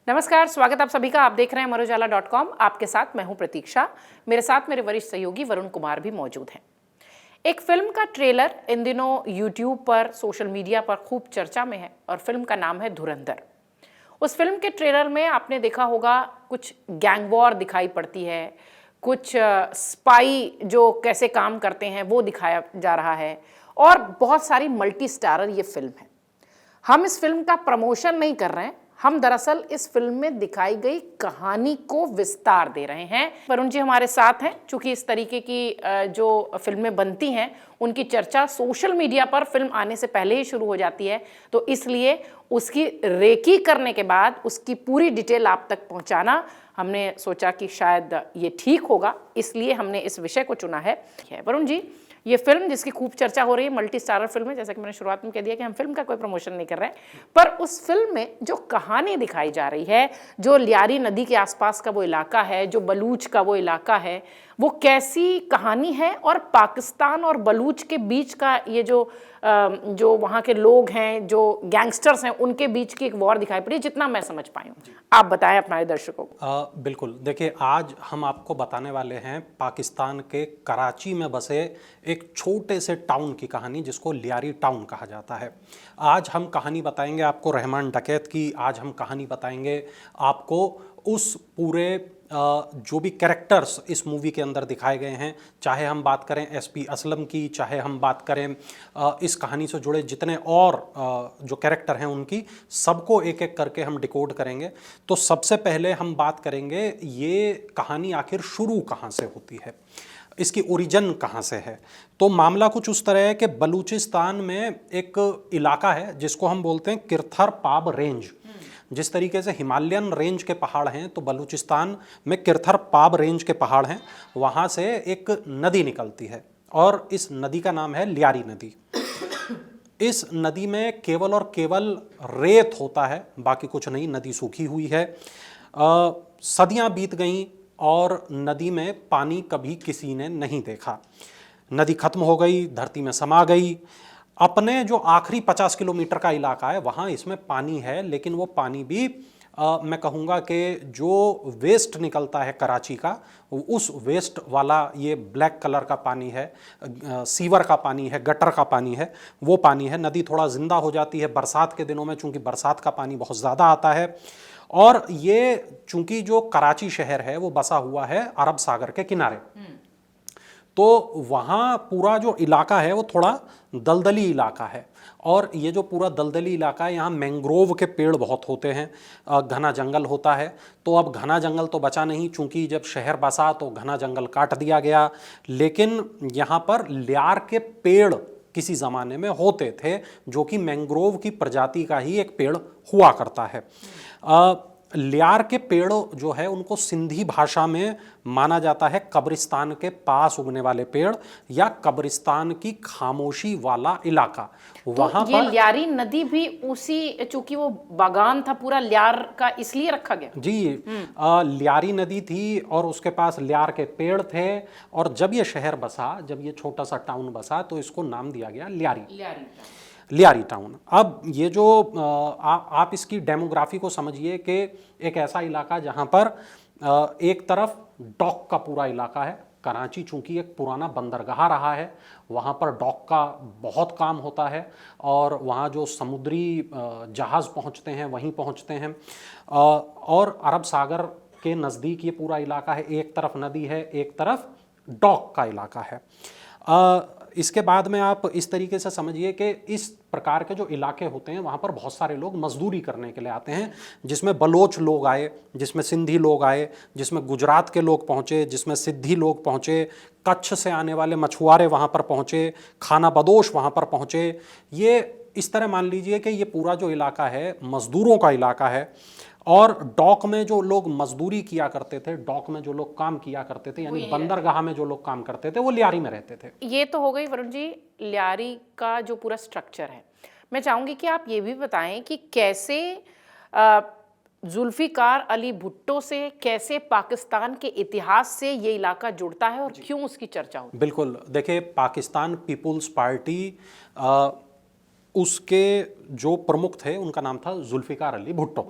नमस्कार, स्वागत आप सभी का। आप देख रहे हैं अमरुजाला.com। आपके साथ मैं हूं प्रतीक्षा। मेरे साथ मेरे वरिष्ठ सहयोगी वरुण कुमार भी मौजूद हैं। एक फिल्म का ट्रेलर इन दिनों यूट्यूब पर, सोशल मीडिया पर खूब चर्चा में है और फिल्म का नाम है धुरंधर। उस फिल्म के ट्रेलर में आपने देखा होगा कुछ गैंग वॉर दिखाई पड़ती है, कुछ स्पाई जो कैसे काम करते हैं वो दिखाया जा रहा है और बहुत सारी मल्टी स्टारर ये फिल्म है। हम इस फिल्म का प्रमोशन नहीं कर रहे हैं, हम दरअसल इस फिल्म में दिखाई गई कहानी को विस्तार दे रहे हैं। वरुण जी हमारे साथ हैं। चूंकि इस तरीके की जो फिल्में बनती हैं उनकी चर्चा सोशल मीडिया पर फिल्म आने से पहले ही शुरू हो जाती है, तो इसलिए उसकी रेकी करने के बाद उसकी पूरी डिटेल आप तक पहुंचाना हमने सोचा कि शायद ये ठीक होगा, इसलिए हमने इस विषय को चुना है। वरुण जी, ये फिल्म जिसकी खूब चर्चा हो रही है, मल्टी स्टारर फिल्म है, जैसा कि मैंने शुरुआत में कह दिया कि हम फिल्म का कोई प्रमोशन नहीं कर रहे हैं, पर उस फिल्म में जो कहानी दिखाई जा रही है, जो लियारी नदी के आसपास का वो इलाका है, जो बलूच का वो इलाका है, वो कैसी कहानी है और पाकिस्तान और बलूच के बीच का ये जो वहाँ के लोग हैं, जो गैंगस्टर्स हैं, उनके बीच की एक वॉर दिखाई पड़ी, जितना मैं समझ पाई हूँ। आप बताएं हमारे दर्शकों को। बिल्कुल, देखिए आज हम आपको बताने वाले हैं पाकिस्तान के कराची में बसे एक छोटे से टाउन की कहानी, जिसको लियारी टाउन कहा जाता है। आज हम कहानी बताएंगे आपको रहमान डकैत की। आज हम कहानी बताएंगे आपको उस पूरे जो भी कैरेक्टर्स इस मूवी के अंदर दिखाए गए हैं, चाहे हम बात करें एसपी असलम की, चाहे हम बात करें इस कहानी से जुड़े जितने और जो कैरेक्टर हैं उनकी, सबको एक एक करके हम डिकोड करेंगे। तो सबसे पहले हम बात करेंगे ये कहानी आखिर शुरू कहाँ से होती है, इसकी ओरिजिन कहाँ से है। तो मामला कुछ उस तरह है कि बलूचिस्तान में एक इलाका है जिसको हम बोलते हैं किरथर पाब रेंज। जिस तरीके से हिमालयन रेंज के पहाड़ हैं, तो बलूचिस्तान में किरथर पाब रेंज के पहाड़ हैं। वहाँ से एक नदी निकलती है और इस नदी का नाम है लियारी नदी। इस नदी में केवल और केवल रेत होता है, बाकी कुछ नहीं। नदी सूखी हुई है। सदियां बीत गईं और नदी में पानी कभी किसी ने नहीं देखा। नदी खत्म हो गई, धरती में समा गई। अपने जो आखिरी 50 किलोमीटर का इलाका है वहाँ इसमें पानी है, लेकिन वो पानी भी मैं कहूँगा कि जो वेस्ट निकलता है कराची का, उस वेस्ट वाला ये ब्लैक कलर का पानी है, सीवर का पानी है, गटर का पानी है, वो पानी है। नदी थोड़ा ज़िंदा हो जाती है बरसात के दिनों में, चूँकि बरसात का पानी बहुत ज़्यादा आता है। और ये चूँकि जो कराची शहर है वो बसा हुआ है अरब सागर के किनारे, तो वहाँ पूरा जो इलाका है वो थोड़ा दलदली इलाका है। और ये जो पूरा दलदली इलाका है, यहाँ मैंग्रोव के पेड़ बहुत होते हैं, घना जंगल होता है। तो अब घना जंगल तो बचा नहीं, चूँकि जब शहर बसा तो घना जंगल काट दिया गया। लेकिन यहाँ पर लियार के पेड़ किसी ज़माने में होते थे, जो कि मैंग्रोव की प्रजाति का ही एक पेड़ हुआ करता है। लियार के पेड़ जो है उनको सिंधी भाषा में माना जाता है कब्रिस्तान के पास उगने वाले पेड़, या कब्रिस्तान की खामोशी वाला इलाका। वहां ये लियारी नदी भी उसी, चूंकि वो बागान था पूरा लियार का, इसलिए रखा गया जी। लियारी नदी थी और उसके पास लियार के पेड़ थे, और जब ये शहर बसा, जब ये छोटा सा टाउन बसा, तो इसको नाम दिया गया लियारी टाउन। अब ये जो आप इसकी डेमोग्राफी को समझिए कि एक ऐसा इलाका जहाँ पर एक तरफ डॉक का पूरा इलाका है। कराची चूंकि एक पुराना बंदरगाह रहा है, वहाँ पर डॉक का बहुत काम होता है, और वहाँ जो समुद्री जहाज़ पहुँचते हैं वहीं पहुँचते हैं। और अरब सागर के नज़दीक ये पूरा इलाका है। एक तरफ नदी है, एक तरफ डॉक का इलाका है। इसके बाद में आप इस तरीके से समझिए कि इस प्रकार के जो इलाके होते हैं वहाँ पर बहुत सारे लोग मजदूरी करने के लिए आते हैं, जिसमें बलोच लोग आए, जिसमें सिंधी लोग आए, जिसमें गुजरात के लोग पहुँचे, जिसमें सिद्धी लोग पहुँचे, कच्छ से आने वाले मछुआरे वहाँ पर पहुँचे, खाना बदोश वहाँ पर पहुँचे। ये इस तरह मान लीजिए कि ये पूरा जो इलाका है मज़दूरों का इलाका है। और डॉक में जो लोग मजदूरी किया करते थे, डॉक में जो लोग काम किया करते थे, यानी बंदरगाह में जो लोग काम करते थे, वो लियारी में रहते थे। ये तो हो गई वरुण जी लियारी का जो पूरा स्ट्रक्चर है। मैं चाहूंगी कि आप ये भी बताएं कि कैसे जुल्फिकार अली भुट्टो से, कैसे पाकिस्तान के इतिहास से ये इलाका जुड़ता है और क्यों उसकी चर्चा होती है। बिल्कुल, देखिए पाकिस्तान पीपुल्स पार्टी, उसके जो प्रमुख थे उनका नाम था जुल्फिकार अली भुट्टो।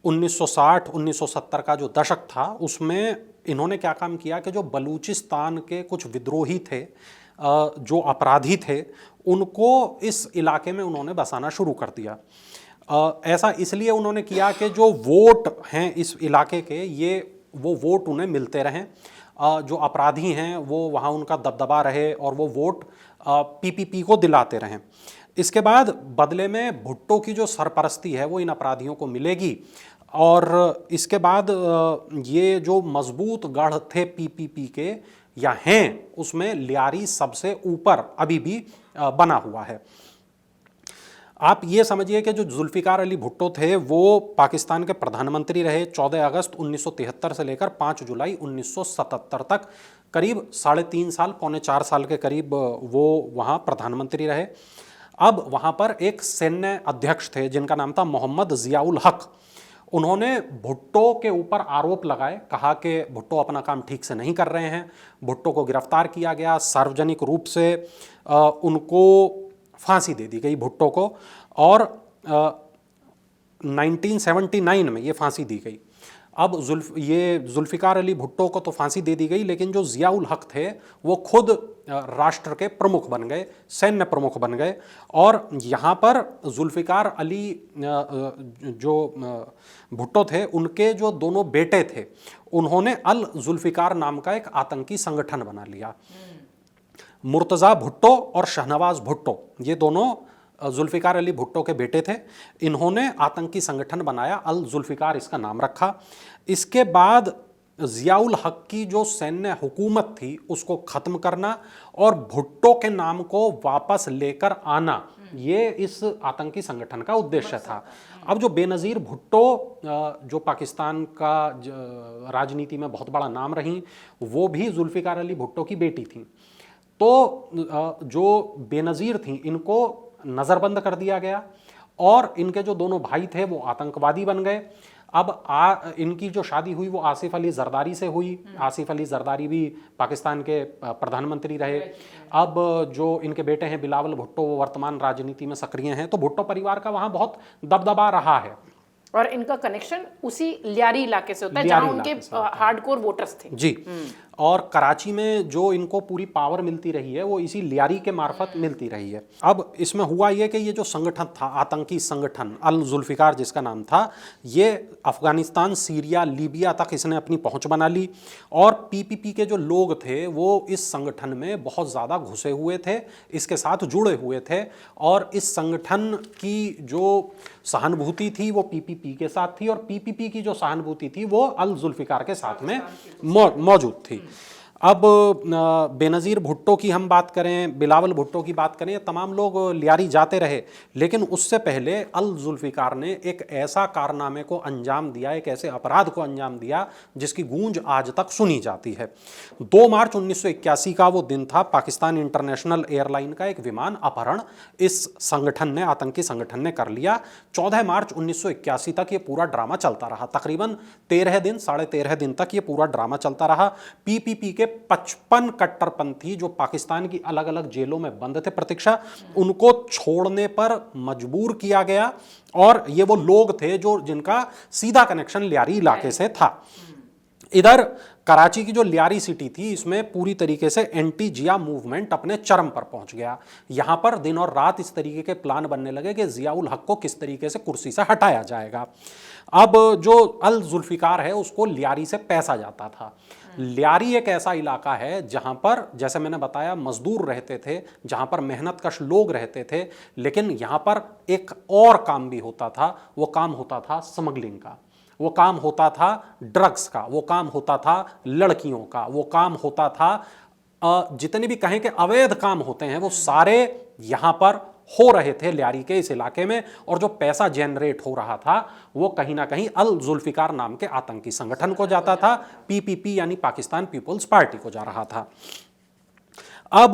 1960-1970 का जो दशक था उसमें इन्होंने क्या काम किया कि जो बलूचिस्तान के कुछ विद्रोही थे, जो अपराधी थे, उनको इस इलाके में उन्होंने बसाना शुरू कर दिया। ऐसा इसलिए उन्होंने किया कि जो वोट हैं इस इलाके के, वो वोट उन्हें मिलते रहें, जो अपराधी हैं वो वहाँ उनका दबदबा रहे और वो वोट पीपीपी को दिलाते रहें। इसके बाद बदले में भुट्टो की जो सरपरस्ती है वो इन अपराधियों को मिलेगी और इसके बाद ये जो मजबूत गढ़ थे पीपीपी के या हैं, उसमें लियारी सबसे ऊपर अभी भी बना हुआ है। आप ये समझिए कि जो जुल्फिकार अली भुट्टो थे वो पाकिस्तान के प्रधानमंत्री रहे 14 अगस्त 1973 से लेकर 5 जुलाई 1977 तक, करीब 3.5 साल, पौने 4 साल के करीब वो वहाँ प्रधानमंत्री रहे। अब वहाँ पर एक सैन्य अध्यक्ष थे जिनका नाम था मोहम्मद जियाउल हक। उन्होंने भुट्टो के ऊपर आरोप लगाए, कहा कि भुट्टो अपना काम ठीक से नहीं कर रहे हैं। भुट्टो को गिरफ्तार किया गया, सार्वजनिक रूप से उनको फांसी दे दी गई भुट्टो को और 1979 में ये फांसी दी गई। अब ये जुल्फिकार अली भुट्टो को तो फांसी दे दी गई, लेकिन जो जियाउल हक थे वो खुद राष्ट्र के प्रमुख बन गए, सैन्य प्रमुख बन गए। और यहाँ पर जुल्फिकार अली जो भुट्टो थे, उनके जो दोनों बेटे थे, उन्होंने अल जुल्फिकार नाम का एक आतंकी संगठन बना लिया। मुर्तज़ा भुट्टो और शहनवाज भुट्टो, ये दोनों जुल्फिकार अली भुट्टो के बेटे थे। इन्होंने आतंकी संगठन बनाया, अल जुल्फिकार इसका नाम रखा। इसके बाद जियाउल हक की जो सैन्य हुकूमत थी उसको ख़त्म करना और भुट्टो के नाम को वापस लेकर आना, ये इस आतंकी संगठन का उद्देश्य था। अब जो बेनज़ीर भुट्टो, जो पाकिस्तान का राजनीति में बहुत बड़ा नाम रही, वो भी जुल्फिकार अली भुट्टो की बेटी थी। तो जो बेनज़ीर थी इनको नज़रबंद कर दिया गया और इनके जो दोनों भाई थे वो आतंकवादी बन गए। अब इनकी जो शादी हुई वो आसिफ अली जरदारी से हुई। आसिफ अली जरदारी भी पाकिस्तान के प्रधानमंत्री रहे। अब जो इनके बेटे हैं बिलावल भुट्टो, वो वर्तमान राजनीति में सक्रिय हैं। तो भुट्टो परिवार का वहाँ बहुत दबदबा रहा है और इनका कनेक्शन उसी लियारी इलाके से होता है जहां उनके हार्डकोर वोटर्स थे जी। और कराची में जो इनको पूरी पावर मिलती रही है वो इसी लियारी के मार्फत मिलती रही है। अब इसमें हुआ ये कि ये जो संगठन था, आतंकी संगठन अल जुल्फिकार जिसका नाम था, ये अफगानिस्तान, सीरिया, लीबिया तक इसने अपनी पहुंच बना ली और पीपीपी के जो लोग थे वो इस संगठन में बहुत ज़्यादा घुसे हुए थे, इसके साथ जुड़े हुए थे और इस संगठन की जो सहानुभूति थी वो पीपीपी के साथ थी और पीपीपी की जो सहानुभूति थी वो अल जुल्फिकार के साथ में मौजूद थी। अब बेनज़ीर भुट्टो की हम बात करें, बिलावल भुट्टो की बात करें, तमाम लोग लियारी जाते रहे, लेकिन उससे पहले अल जुल्फिकार ने एक ऐसा कारनामे को अंजाम दिया, एक ऐसे अपराध को अंजाम दिया जिसकी गूंज आज तक सुनी जाती है। 2 मार्च 1981 का वो दिन था। पाकिस्तान इंटरनेशनल एयरलाइन का एक विमान अपहरण इस संगठन ने, आतंकी संगठन ने कर लिया। 14 मार्च 1981 तक ये पूरा ड्रामा चलता रहा। तकरीबन 13 दिन, 13.5 दिन तक ये पूरा ड्रामा चलता रहा। पीपीपी के 55 कट्टरपंथी जो पाकिस्तान की अलग अलग जेलों में बंद थे, प्रतीक्षा, उनको छोड़ने पर मजबूर किया गया और ये वो लोग थे जो जिनका सीधा कनेक्शन लियारी इलाके से था। इधर कराची की जो लियारी सिटी थी, इसमें पूरी तरीके से एंटी जिया मूवमेंट अपने चरम पर पहुंच गया। यहां पर दिन और रात इस तरीके के प्लान बनने लगे कि जियाउल हक को किस तरीके से कुर्सी से हटाया जाएगा। अब जो अल जुल्फिकार है उसको लियारी से पैसा जाता था। लियारी एक ऐसा इलाका है जहां पर, जैसे मैंने बताया, मजदूर रहते थे, जहां पर मेहनतकश लोग रहते थे, लेकिन यहां पर एक और काम भी होता था। वो काम होता था स्मगलिंग का, वो काम होता था ड्रग्स का, वो काम होता था लड़कियों का, वो काम होता था जितने भी कहें कि अवैध काम होते हैं वो सारे यहाँ पर हो रहे थे लियारी के इस इलाके में। और जो पैसा जनरेट हो रहा था वो कहीं ना कहीं अल जुल्फिकार नाम के आतंकी संगठन को जाता था, पीपीपी यानी पाकिस्तान पीपल्स पार्टी को जा रहा था। अब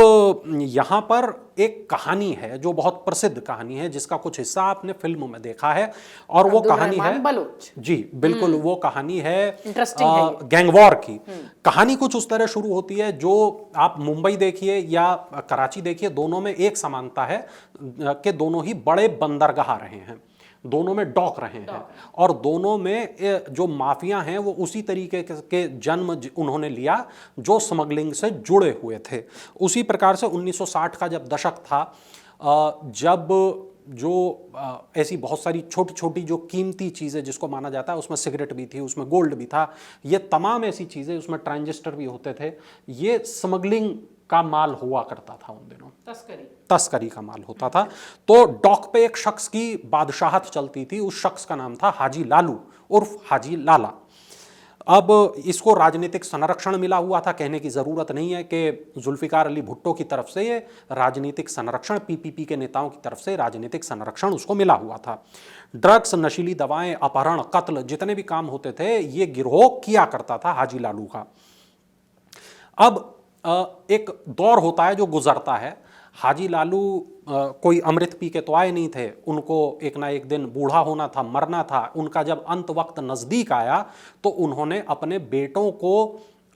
यहाँ पर एक कहानी है जो बहुत प्रसिद्ध कहानी है, जिसका कुछ हिस्सा आपने फिल्मों में देखा है और वो कहानी है बलोच। जी बिल्कुल, वो कहानी है गैंगवॉर की। कहानी कुछ उस तरह शुरू होती है, जो आप मुंबई देखिए या कराची देखिए, दोनों में एक समानता है कि दोनों ही बड़े बंदरगाह रहे हैं। दोनों में डॉक रहे हैं और दोनों में जो माफिया हैं वो उसी तरीके के जन्म उन्होंने लिया जो स्मगलिंग से जुड़े हुए थे। उसी प्रकार से 1960 का जब दशक था, जब जो ऐसी बहुत सारी छोटी छोटी जो कीमती चीज़ें जिसको माना जाता है, उसमें सिगरेट भी थी, उसमें गोल्ड भी था, ये तमाम ऐसी चीज़ें, उसमें ट्रांजिस्टर भी होते थे, ये स्मगलिंग का माल हुआ करता था उन दिनों, तस्करी का माल होता था। तो डॉक पे एक शख्स की बादशाहत चलती थी, उस शख्स का नाम था हाजी लालू उर्फ हाजी लाला। अब इसको राजनीतिक संरक्षण मिला हुआ था, कहने की ज़रूरत नहीं है कि जुल्फिकार अली भुट्टो की तरफ से ये राजनीतिक संरक्षण, पीपीपी के नेताओं की तरफ से राजनीतिक संरक्षण उसको मिला हुआ था। ड्रग्स, नशीली दवाएं, अपहरण, कत्ल, जितने भी काम होते थे ये गिरोह किया करता था हाजी लालू का। अब एक दौर होता है जो गुजरता है। हाजी लालू कोई अमृत पी के तो आए नहीं थे, उनको एक ना एक दिन बूढ़ा होना था, मरना था। उनका जब अंत वक्त नज़दीक आया तो उन्होंने अपने बेटों को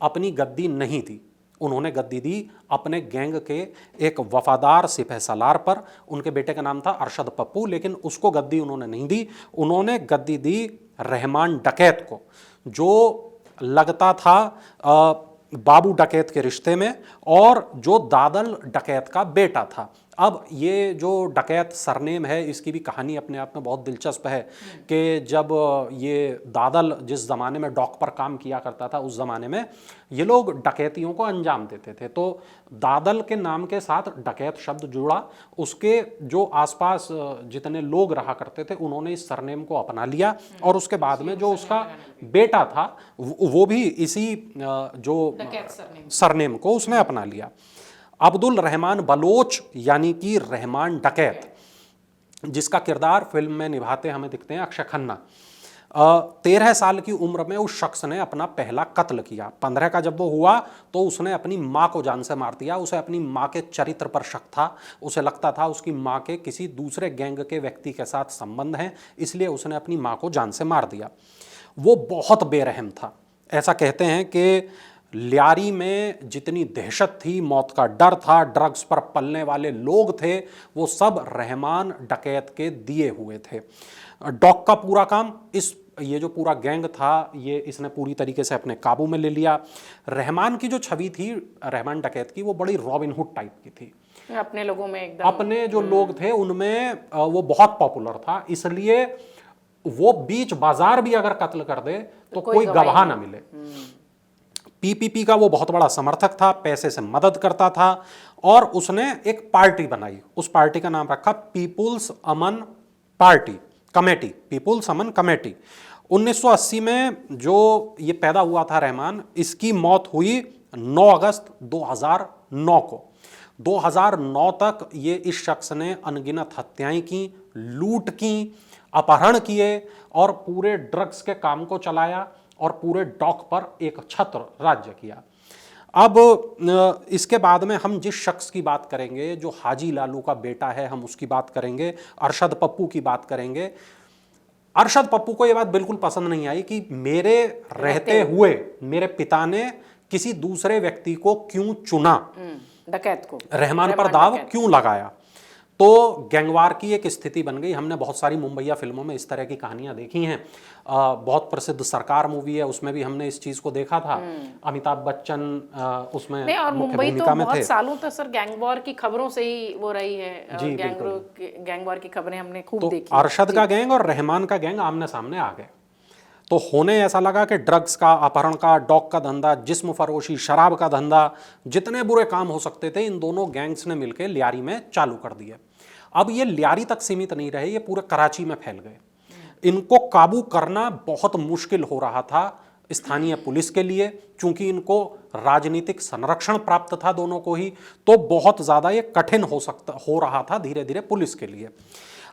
अपनी गद्दी नहीं दी, उन्होंने गद्दी दी अपने गैंग के एक वफादार सिपह सालार पर। उनके बेटे का नाम था अरशद पप्पू, लेकिन उसको गद्दी उन्होंने नहीं दी, उन्होंने गद्दी दी रहमान डकैत को, जो लगता था बाबू डकैत के रिश्ते में और जो दादल डकैत का बेटा था। अब ये जो डकैत सरनेम है इसकी भी कहानी अपने आप में बहुत दिलचस्प है कि जब ये दादल जिस ज़माने में डॉक पर काम किया करता था, उस ज़माने में ये लोग डकैतियों को अंजाम देते थे। तो दादल के नाम के साथ डकैत शब्द जुड़ा, उसके जो आसपास जितने लोग रहा करते थे उन्होंने इस सरनेम को अपना लिया और उसके बाद में जो उसका बेटा था वो भी इसी जो सरनेम को उसने अपना लिया। अब्दुल रहमान बलोच यानी कि रहमान डकैत, जिसका किरदार फिल्म में निभाते हमें दिखते हैं अक्षय खन्ना। 13 साल की उम्र में उस शख्स ने अपना पहला कत्ल किया। 15 का जब वो हुआ तो उसने अपनी माँ को जान से मार दिया। उसे अपनी माँ के चरित्र पर शक था, उसे लगता था उसकी माँ के किसी दूसरे गैंग के व्यक्ति के साथ संबंध हैं, इसलिए उसने अपनी माँ को जान से मार दिया। वो बहुत बेरहम था। ऐसा कहते हैं कि लियारी में जितनी दहशत थी, मौत का डर था, ड्रग्स पर पलने वाले लोग थे, वो सब रहमान डकैत के दिए हुए थे। डॉक का पूरा काम ये जो पूरा गैंग था ये इसने पूरी तरीके से अपने काबू में ले लिया। रहमान की जो छवि थी रहमान डकैत की, वो बड़ी रॉबिन हुड टाइप की थी, अपने लोगों में एकदम, अपने जो लोग थे उनमें वो बहुत पॉपुलर था, इसलिए वो बीच बाजार भी अगर कत्ल कर दे तो कोई गवाह ना मिले। पीपीपी का वो बहुत बड़ा समर्थक था, पैसे से मदद करता था और उसने एक पार्टी बनाई। उस पार्टी का नाम रखा पीपुल्स अमन पार्टी कमेटी, पीपुल्स अमन कमेटी। 1980 में जो ये पैदा हुआ था रहमान, इसकी मौत हुई 9 अगस्त 2009 को। 2009 तक ये इस शख्स ने अनगिनत हत्याएं की, लूट की, अपहरण किए और पूरे ड्रग्स के काम को चलाया और पूरे डॉक पर एक छत्र राज्य किया। अब इसके बाद में हम जिस शख्स की बात करेंगे जो हाजी लालू का बेटा है, हम उसकी बात करेंगे, अरशद पप्पू की बात करेंगे। अरशद पप्पू को यह बात बिल्कुल पसंद नहीं आई कि मेरे रहते हुए मेरे पिता ने किसी दूसरे व्यक्ति को क्यों चुना, डकैत को, रहमान पर दाव क्यों लगाया। तो गैंगवार की एक स्थिति बन गई। हमने बहुत सारी मुंबईया फिल्मों में इस तरह की कहानियां देखी हैं। बहुत प्रसिद्ध सरकार मूवी है, उसमें भी हमने इस चीज को देखा था। अमिताभ बच्चन उसमें मुख्य भूमिका में थे। बहुत सालों तक सर गैंगवार की खबरों से ही वो रही है, गैंगवार की खबरें हमने खूब देखी। अरशद का गैंग और रहमान का गैंग आमने सामने आ गए, तो होने ऐसा लगा कि ड्रग्स का, अपहरण का, डॉक का धंधा, जिस्म फरोशी, शराब का धंधा, जितने बुरे काम हो सकते थे इन दोनों गैंग्स ने मिलकर लियारी में चालू कर दिए। अब ये लियारी तक सीमित नहीं रहे, ये पूरे कराची में फैल गए। इनको काबू करना बहुत मुश्किल हो रहा था स्थानीय पुलिस के लिए, क्योंकि इनको राजनीतिक संरक्षण प्राप्त था दोनों को ही, तो बहुत ज़्यादा ये कठिन हो रहा था धीरे धीरे पुलिस के लिए।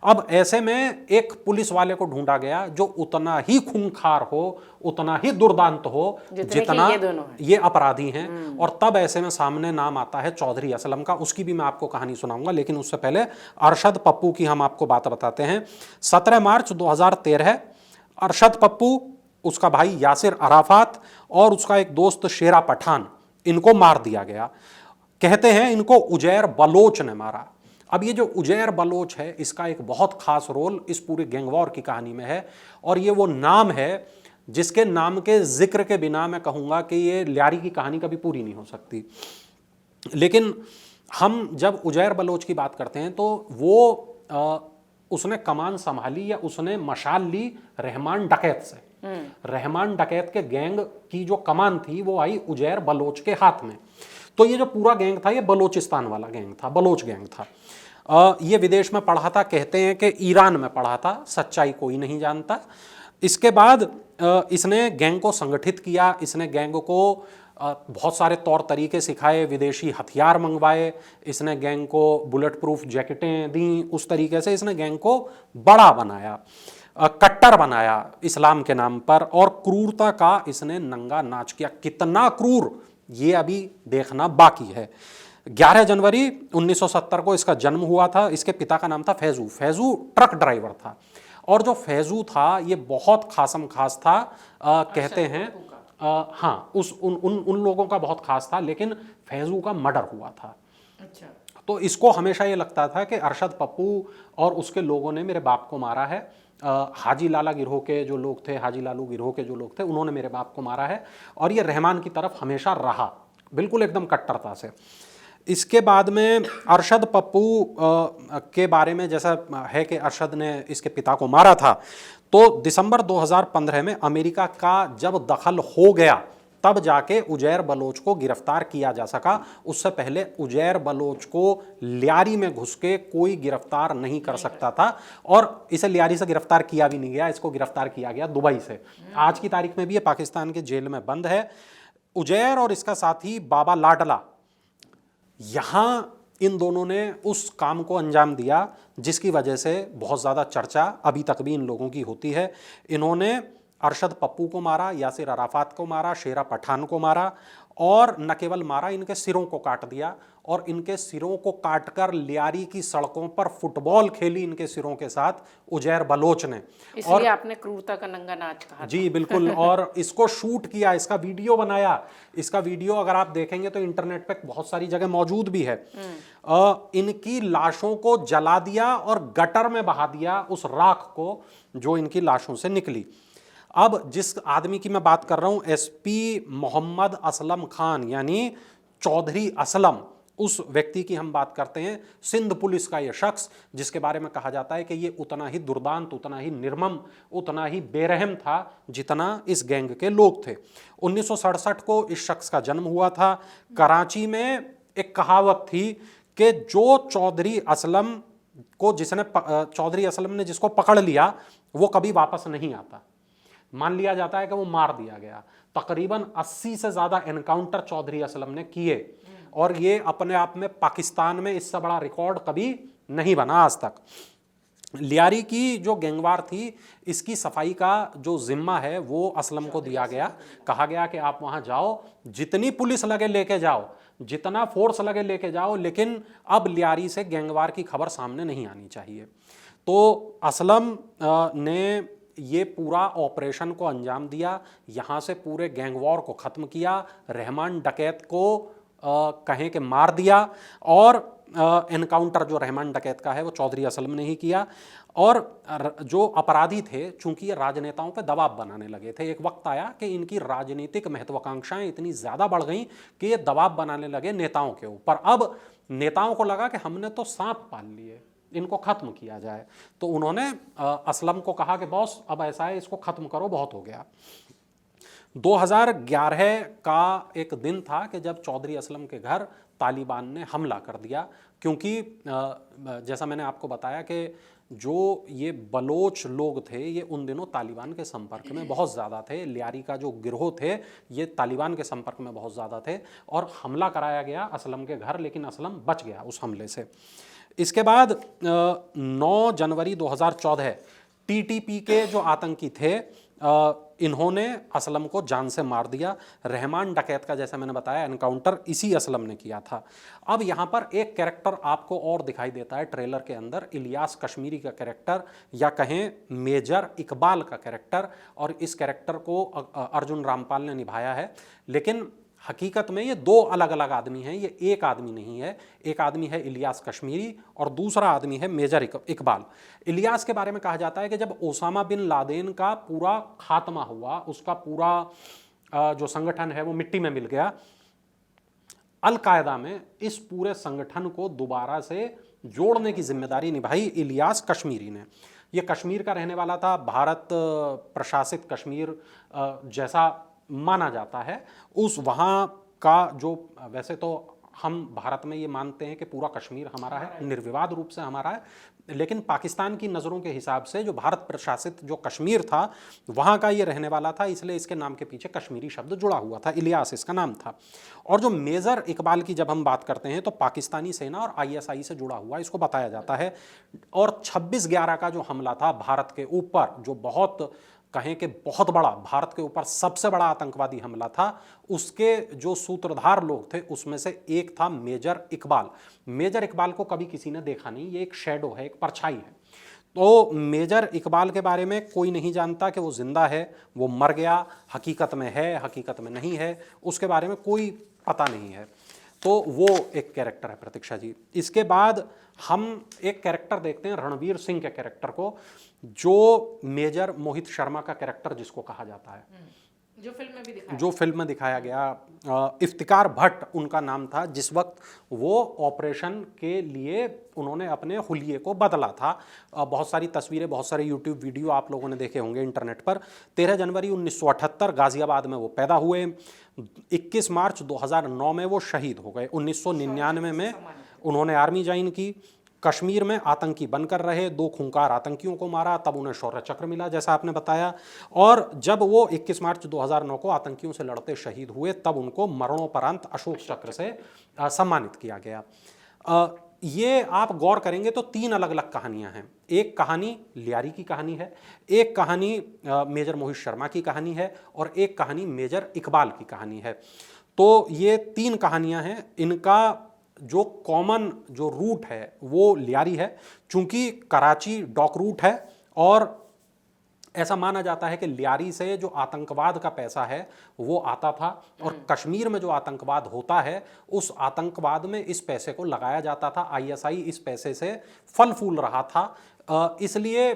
अब ऐसे में एक पुलिस वाले को ढूंढा गया जो उतना ही खूंखार हो, उतना ही दुर्दांत हो जितना ये अपराधी हैं। और तब ऐसे में सामने नाम आता है चौधरी असलम का। उसकी भी मैं आपको कहानी सुनाऊंगा, लेकिन उससे पहले अरशद पप्पू की हम आपको बात बताते हैं। 17 मार्च 2013 अरशद पप्पू, उसका भाई यासिर अराफात और उसका एक दोस्त शेरा पठान, इनको मार दिया गया। कहते हैं इनको उजैर बलोच ने मारा। अब ये जो उजैर बलोच है, इसका एक बहुत खास रोल इस पूरे गैंग वॉर की कहानी में है, और ये वो नाम है जिसके नाम के जिक्र के बिना मैं कहूँगा कि ये लियारी की कहानी कभी पूरी नहीं हो सकती। लेकिन हम जब उजैर बलोच की बात करते हैं तो वो उसने कमान संभाली या उसने मशाल ली रहमान डकैत से। रहमान डकैत के गैंग की जो कमान थी वो आई उजैर बलोच के हाथ में। तो ये जो पूरा गैंग था ये बलोचिस्तान वाला गैंग था, बलोच गैंग था। ये विदेश में पढ़ा था, कहते हैं कि ईरान में पढ़ा था, सच्चाई कोई नहीं जानता। इसके बाद इसने गैंग को संगठित किया, इसने गैंग को बहुत सारे तौर तरीके सिखाए, विदेशी हथियार मंगवाए, इसने गैंग को बुलेट प्रूफ जैकेटें दी, उस तरीके से इसने गैंग को बड़ा बनाया, कट्टर बनाया इस्लाम के नाम पर, और क्रूरता का इसने नंगा नाच किया। कितना क्रूर ये अभी देखना बाकी है। 11 जनवरी 1970 को इसका जन्म हुआ था। इसके पिता का नाम था फैजू। फैजू ट्रक ड्राइवर था, और जो फैजू था ये बहुत खासम खास था। कहते हैं हाँ, उन लोगों का बहुत खास था, लेकिन फैजू का मर्डर हुआ था। अच्छा। तो इसको हमेशा ये लगता था कि अरशद पप्पू और उसके लोगों ने मेरे बाप को मारा है। हाजी लाला गिरोह के जो लोग थे, हाजी लालू गिरोह के जो लोग थे, उन्होंने मेरे बाप को मारा है, और ये रहमान की तरफ हमेशा रहा, बिल्कुल एकदम कट्टरता से। इसके बाद में अरशद पप्पू के बारे में जैसा है कि अरशद ने इसके पिता को मारा था, तो दिसंबर 2015 में अमेरिका का जब दखल हो गया तब जाके उजैर बलोच को गिरफ्तार किया जा सका। उससे पहले उजैर बलोच को लियारी में घुस के कोई गिरफ्तार नहीं कर सकता था, और इसे लियारी से गिरफ्तार किया भी नहीं गया, इसको गिरफ्तार किया गया दुबई से। आज की तारीख में भी ये पाकिस्तान के जेल में बंद है। उजैर और इसका साथी बाबा लाडला, यहां इन दोनों ने उस काम को अंजाम दिया जिसकी वजह से बहुत ज़्यादा चर्चा अभी तक भी इन लोगों की होती है। इन्होंने अरशद पप्पू को मारा, यासिर अराफात को मारा, शेरा पठान को मारा, और न केवल मारा, इनके सिरों को काट दिया, और इनके सिरों को काटकर लियारी की सड़कों पर फुटबॉल खेली इनके सिरों के साथ उजैर बलोच ने। इसलिए आपने क्रूरता का नंगा नाच कहा। जी बिल्कुल। और इसको शूट किया, इसका वीडियो बनाया। इसका वीडियो अगर आप देखेंगे तो इंटरनेट पे बहुत सारी जगह मौजूद भी है। इनकी लाशों को जला दिया और गटर में बहा दिया, उस राख को जो इनकी लाशों से निकली। अब जिस आदमी की मैं बात कर रहा हूं, एसपी मोहम्मद असलम खान यानी चौधरी असलम, उस व्यक्ति की हम बात करते हैं। सिंध पुलिस का यह शख्स, जिसके बारे में कहा जाता है कि ये उतना ही दुर्दांत, उतना ही निर्मम, उतना ही बेरहम था जितना इस गैंग के लोग थे। 1967 को इस शख्स का जन्म हुआ था। कराची में एक कहावत थी कि जो चौधरी असलम ने जिसको पकड़ लिया वो कभी वापस नहीं आता। मान लिया जाता है कि वो मार दिया गया। तकरीबन 80 से ज़्यादा एनकाउंटर चौधरी असलम ने किए, और ये अपने आप में पाकिस्तान में इससे बड़ा रिकॉर्ड कभी नहीं बना आज तक। लियारी की जो गैंगवार थी, इसकी सफाई का जो जिम्मा है वो असलम को दिया गया। कहा गया कि आप वहाँ जाओ, जितनी पुलिस लगे लेके जाओ, जितना फोर्स लगे लेके जाओ, लेकिन अब लियारी से गैंगवार की खबर सामने नहीं आनी चाहिए। तो असलम ने ये पूरा ऑपरेशन को अंजाम दिया, यहाँ से पूरे गैंग वॉर को ख़त्म किया, रहमान डकैत को कहें कि मार दिया, और एनकाउंटर जो रहमान डकैत का है वो चौधरी असलम ने ही किया। और जो अपराधी थे, चूंकि ये राजनेताओं पे दबाव बनाने लगे थे, एक वक्त आया कि इनकी राजनीतिक महत्वाकांक्षाएं इतनी ज़्यादा बढ़ गईं कि ये दबाव बनाने लगे नेताओं के ऊपर। अब नेताओं को लगा कि हमने तो सांप पाल लिए, इनको ख़त्म किया जाए। तो उन्होंने असलम को कहा कि बॉस अब ऐसा है, इसको ख़त्म करो, बहुत हो गया। 2011 का एक दिन था कि जब चौधरी असलम के घर तालिबान ने हमला कर दिया, क्योंकि जैसा मैंने आपको बताया कि जो ये बलोच लोग थे ये उन दिनों तालिबान के संपर्क में बहुत ज़्यादा थे। लियारी का जो गिरोह थे ये तालिबान के संपर्क में बहुत ज़्यादा थे, और हमला कराया गया असलम के घर, लेकिन असलम बच गया उस हमले से। इसके बाद 9 जनवरी 2014 टीटीपी के जो आतंकी थे इन्होंने असलम को जान से मार दिया। रहमान डकैत का जैसा मैंने बताया एनकाउंटर इसी असलम ने किया था। अब यहाँ पर एक कैरेक्टर आपको और दिखाई देता है ट्रेलर के अंदर, इलियास कश्मीरी का कैरेक्टर, या कहें मेजर इकबाल का कैरेक्टर, और इस कैरेक्टर को अर्जुन रामपाल ने निभाया है। लेकिन हकीकत में ये दो अलग अलग आदमी हैं, ये एक आदमी नहीं है। एक आदमी है इलियास कश्मीरी और दूसरा आदमी है मेजर इकबाल। इलियास के बारे में कहा जाता है कि जब ओसामा बिन लादेन का पूरा खात्मा हुआ, उसका पूरा जो संगठन है वो मिट्टी में मिल गया, अल-कायदा में इस पूरे संगठन को दोबारा से जोड़ने की जिम्मेदारी निभाई इलियास कश्मीरी ने। ये कश्मीर का रहने वाला था, भारत प्रशासित कश्मीर जैसा माना जाता है। उस वहाँ का जो, वैसे तो हम भारत में ये मानते हैं कि पूरा कश्मीर हमारा है, निर्विवाद रूप से हमारा है, लेकिन पाकिस्तान की नज़रों के हिसाब से जो भारत प्रशासित जो कश्मीर था वहाँ का ये रहने वाला था, इसलिए इसके नाम के पीछे कश्मीरी शब्द जुड़ा हुआ था, इलियास इसका नाम था। और जो मेजर इकबाल की जब हम बात करते हैं तो पाकिस्तानी सेना और ISI से जुड़ा हुआ इसको बताया जाता है। और 26/11 का जो हमला था भारत के ऊपर, जो बहुत कहें कि बहुत बड़ा, भारत के ऊपर सबसे बड़ा आतंकवादी हमला था, उसके जो सूत्रधार लोग थे उसमें से एक था मेजर इकबाल। मेजर इकबाल को कभी किसी ने देखा नहीं, ये एक शैडो है, एक परछाई है। तो मेजर इकबाल के बारे में कोई नहीं जानता कि वो जिंदा है, वो मर गया, हकीकत में है, हकीकत में नहीं है, उसके बारे में कोई पता नहीं है। तो वो एक कैरेक्टर है प्रतीक्षा जी। इसके बाद हम एक कैरेक्टर देखते हैं रणवीर सिंह के कैरेक्टर को, जो मेजर मोहित शर्मा का कैरेक्टर जिसको कहा जाता है, जो फिल्म में दिखाया गया। इफ्तिकार भट्ट उनका नाम था जिस वक्त वो ऑपरेशन के लिए उन्होंने अपने हुलिये को बदला था। बहुत सारी तस्वीरें, बहुत सारे यूट्यूब वीडियो आप लोगों ने देखे होंगे इंटरनेट पर। 13 जनवरी 1978 गाजियाबाद में वो पैदा हुए। 21 मार्च 2009 में वो शहीद हो गए। 1999 में उन्होंने आर्मी ज्वाइन की। कश्मीर में आतंकी बनकर रहे, 2 खूंखार आतंकियों को मारा, तब उन्हें शौर्य चक्र मिला जैसा आपने बताया। और जब वो 21 मार्च 2009 को आतंकियों से लड़ते शहीद हुए तब उनको मरणोपरांत अशोक चक्र से सम्मानित किया गया। ये आप गौर करेंगे तो 3 अलग अलग कहानियां हैं। एक कहानी लियारी की कहानी है, एक कहानी मेजर मोहित शर्मा की कहानी है और एक कहानी मेजर इकबाल की कहानी है। तो ये 3 कहानियां हैं। इनका जो कॉमन जो रूट है वो लियारी है, चूंकि कराची डॉक रूट है और ऐसा माना जाता है कि लियारी से जो आतंकवाद का पैसा है वो आता था और कश्मीर में जो आतंकवाद होता है उस आतंकवाद में इस पैसे को लगाया जाता था। ISI इस पैसे से फल फूल रहा था, इसलिए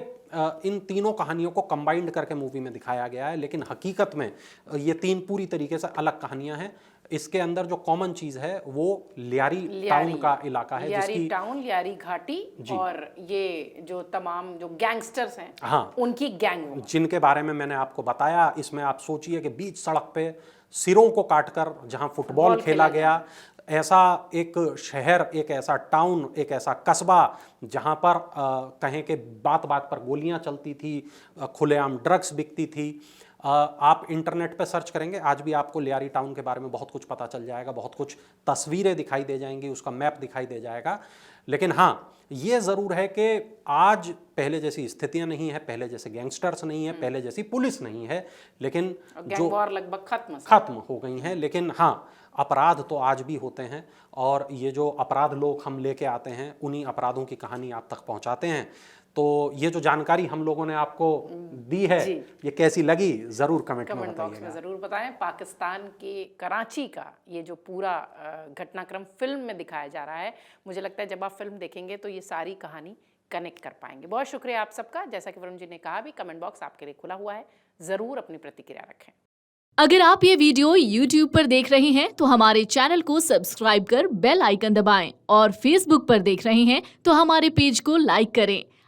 इन तीनों कहानियों को कंबाइंड करके मूवी में दिखाया गया है। लेकिन हकीकत में ये 3 पूरी तरीके से अलग कहानियां हैं। इसके अंदर जो कॉमन चीज है वो लियारी टाउन का इलाका है, लियारी टाउन, लियारी घाटी और ये जो तमाम जो गैंगस्टर्स हैं, हाँ, उनकी गैंग, जिनके बारे में मैंने आपको बताया। इसमें आप सोचिए कि बीच सड़क पे सिरों को काटकर जहां फुटबॉल खेला गया, ऐसा एक शहर, एक ऐसा टाउन, एक ऐसा कस्बा जहां पर कहें कि बात बात पर गोलियां चलती थी, खुलेआम ड्रग्स बिकती थी। आप इंटरनेट पे सर्च करेंगे, आज भी आपको लियारी टाउन के बारे में बहुत कुछ पता चल जाएगा, बहुत कुछ तस्वीरें दिखाई दे जाएंगी, उसका मैप दिखाई दे जाएगा। लेकिन हाँ, ये ज़रूर है कि आज पहले जैसी स्थितियां नहीं है, पहले जैसे गैंगस्टर्स नहीं है, पहले जैसी पुलिस नहीं है, लेकिन जो लगभग खत्म हो गई हैं। लेकिन हाँ, अपराध तो आज भी होते हैं और ये जो अपराध लोग हम लेके आते हैं उन्हीं अपराधों की कहानी आप तक पहुंचाते हैं। तो ये जो जानकारी हम लोगों ने आपको दी है, ये कैसी लगी जरूर कमेंट बॉक्स में जरूर बताएं। पाकिस्तान के कराची का ये जो पूरा घटनाक्रम फिल्म में दिखाया जा रहा है, मुझे लगता है जब आप फिल्म देखेंगे तो ये सारी कहानी कनेक्ट कर पाएंगे। बहुत शुक्रिया आप सबका। जैसा कि वरुण जी ने कहा भी, कमेंट बॉक्स आपके लिए खुला हुआ है, जरूर अपनी प्रतिक्रिया रखें। अगर आप ये वीडियो YouTube पर देख रहे हैं तो हमारे चैनल को सब्सक्राइब कर बेल आइकन दबाएं और Facebook पर देख रहे हैं तो हमारे पेज को लाइक करें।